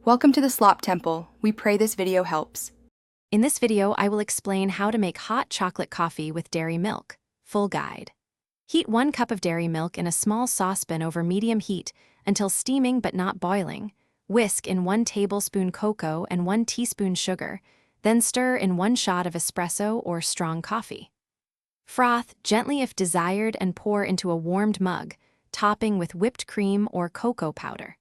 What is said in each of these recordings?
Welcome to the Slop Temple. We pray this video helps. In this video, I will explain how to make hot chocolate coffee with dairy milk. Full guide. Heat 1 cup of dairy milk in a small saucepan over medium heat until steaming but not boiling. Whisk in 1 tablespoon cocoa and 1 teaspoon sugar, then stir in 1 shot of espresso or strong coffee. Froth gently if desired and pour into a warmed mug, topping with whipped cream or cocoa powder.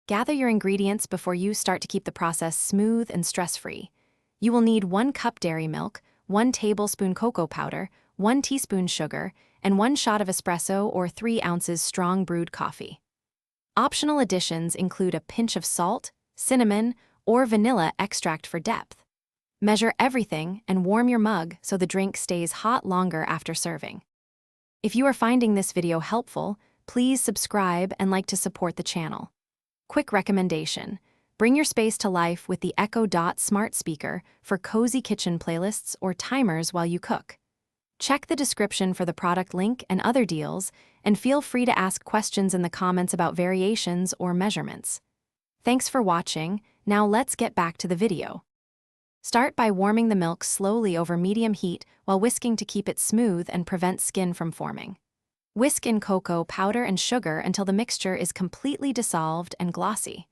Gather your ingredients before you start to keep the process smooth and stress-free. You will need 1 cup dairy milk, 1 tablespoon cocoa powder, 1 teaspoon sugar, and 1 shot of espresso or 3 ounces strong brewed coffee. Optional additions include a pinch of salt, cinnamon, or vanilla extract for depth. Measure everything and warm your mug so the drink stays hot longer after serving. If you are finding this video helpful, please subscribe and like to support the channel. Quick recommendation: bring your space to life with the Echo Dot smart speaker for cozy kitchen playlists or timers while you cook. Check the description for the product link and other deals, and feel free to ask questions in the comments about variations or measurements. Thanks for watching. Now let's get back to the video. Start by warming the milk slowly over medium heat while whisking to keep it smooth and prevent skin from forming. Whisk in cocoa powder and sugar until the mixture is completely dissolved and glossy.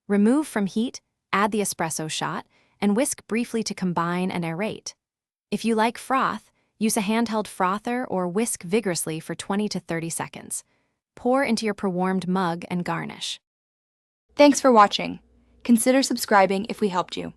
Remove from heat, add the espresso shot, and whisk briefly to combine and aerate. If you like froth, use a handheld frother or whisk vigorously for 20 to 30 seconds. Pour into your pre-warmed mug and garnish. Thanks for watching. Consider subscribing if we helped you.